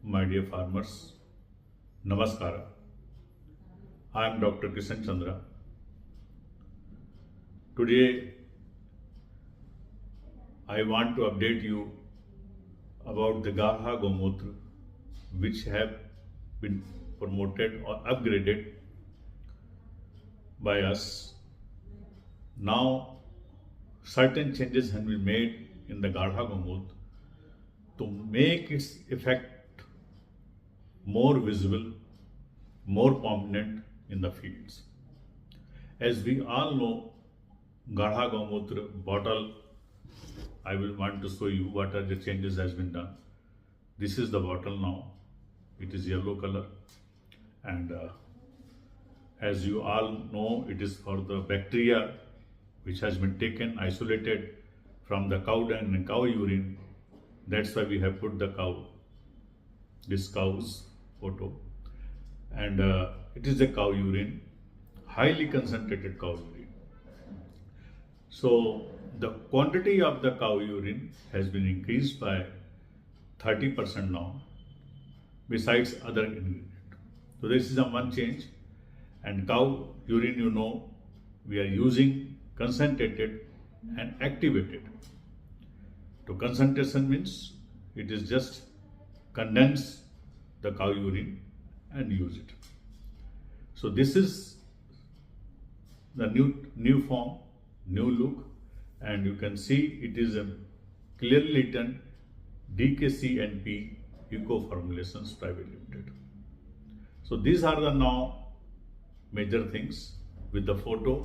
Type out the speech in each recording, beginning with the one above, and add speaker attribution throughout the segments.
Speaker 1: my dear farmers, Namaskara. I am Dr. Kishan Chandra. Today, I want to update you about the Gaha Gomutra, which have been promoted or upgraded by us. Now, certain changes have been made in the Gaha Gomutra to make its effect more visible, more prominent in the fields. As we all know, Gaha Gomutra bottle, I will want to show you what are the changes has been done. This is the bottle now. It is yellow color, and as you all know, it is for the bacteria which has been taken, isolated from the cow dung and cow urine. That's why we have put the cow, this cow's photo, and it is a cow urine, highly concentrated cow urine. So the quantity of the cow urine has been increased by 30% now, besides other ingredients. So this is the one change. And cow urine, you know, we are using concentrated and activated. So concentration means it is just condense the cow urine and use it. So this is the new form, new look, and you can see it is a clearly written DKCNP Eco Formulations Private Limited. So these are the now major things with the photo.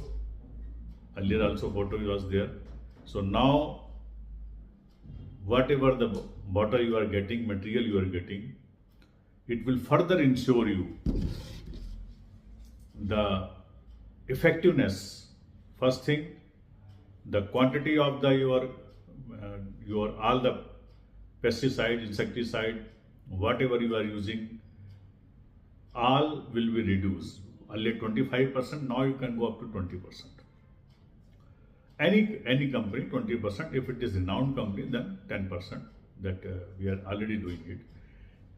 Speaker 1: Earlier also photo was there. So now whatever the bottle you are getting, material you are getting, it will further ensure you the effectiveness. First thing, the quantity of the your all the pesticide, insecticide, whatever you are using, all will be reduced. Earlier 25%, now you can go up to 20%. Any company 20%. If it is a renowned company, then 10%. That we are already doing it.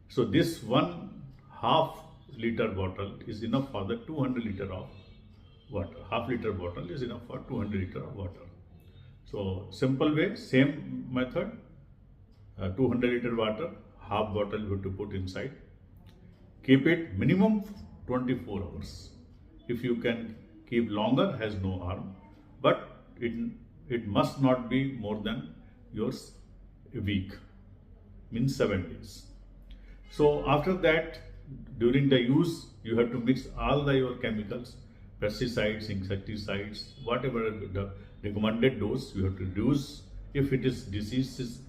Speaker 1: So this 1/2 liter bottle is enough for the 200 liter of water. Half liter bottle is enough for 200 liter of water. So simple way, same method. 200 liter water, half bottle you have to put inside. Keep it minimum 24 hours. If you can keep longer, has no harm, but it must not be more than yours a week, means 7 days. So after that, during the use, you have to mix all your chemicals, pesticides, insecticides, whatever the recommended dose you have to reduce. If it is disease is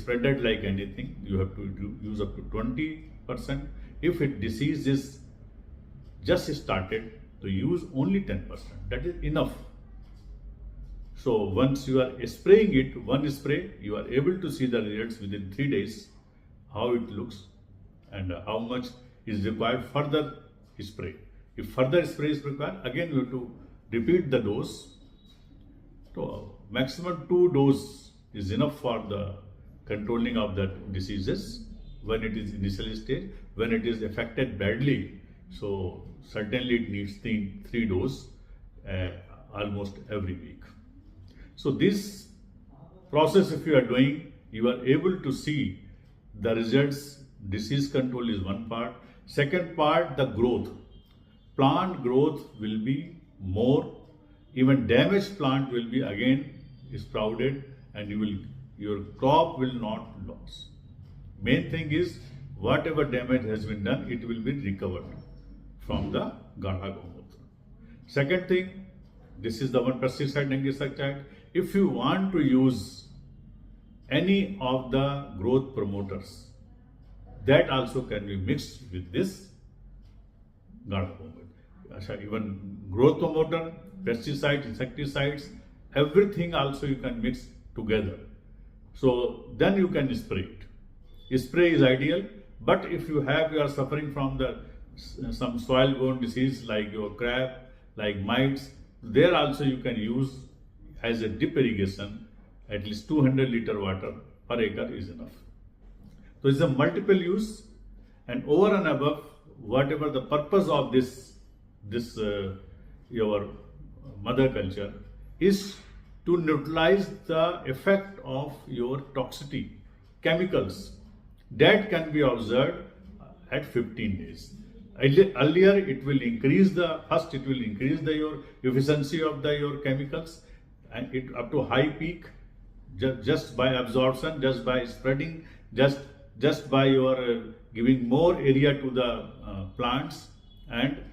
Speaker 1: spreaded like anything, you have to use up to 20%. If it disease is just started, to use only 10%. That is enough. So once you are spraying it, one spray, you are able to see the results within 3 days, how it looks and how much is required further spray. If further spray is required, again you have to repeat the dose. So maximum 2 doses is enough for the controlling of the diseases when it is initial stage. When it is affected badly, so certainly it needs 3 doses almost every week. So this process, if you are doing, you are able to see the results. Disease control is one part. Second part, the growth. Plant growth will be more. Even damaged plant will be again sprouted, and your crop will not lose. Main thing is whatever damage has been done, it will be recovered from the Gaha Gomutra. Second thing, this is the one pesticide, fungicide. If you want to use any of the growth promoters, that also can be mixed with this Gaha Gomutra. Even growth promoter, pesticides, insecticides, everything also you can mix together. So then you can spray it. Spray is ideal, but if you are suffering from some soil-borne disease like your crab, like mites, there also you can use as a drip irrigation. At least 200 liter water per acre is enough. So it's a multiple use. and over and above whatever the purpose of this your mother culture is to neutralize the effect of your toxicity chemicals that can be observed at 15 days. Earlier it will increase your efficiency of your chemicals, and it up to high peak just by absorption, just by spreading, just by your giving more area to the plants, and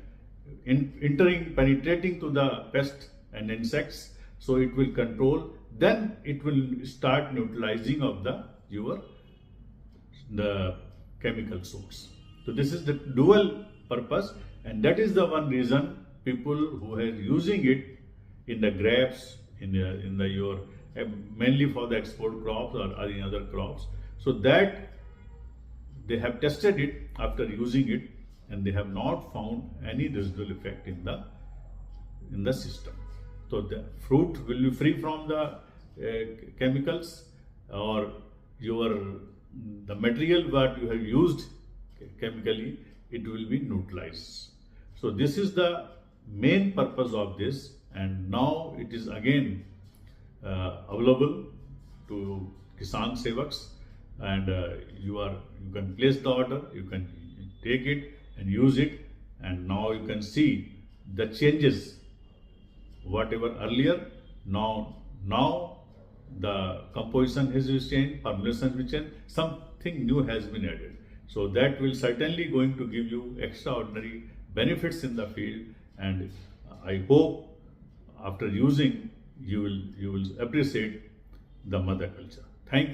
Speaker 1: penetrating to the pests and insects, so it will control. Then it will start neutralizing of the chemical source. So this is the dual purpose, and that is the one reason people who are using it in the grapes, in your mainly for the export crops or any other crops, so that they have tested it after using it, and they have not found any residual effect in the system. So the fruit will be free from the chemicals, or the material what you have used chemically, it will be neutralized. So this is the main purpose of this, and now it is again available to Kisan Sevaks, and you can place the order, you can take it and use it, and now you can see the changes whatever earlier. Now the composition has changed, formulation has changed, something new has been added. So that will certainly going to give you extraordinary benefits in the field, and I hope after using you will appreciate the mother culture.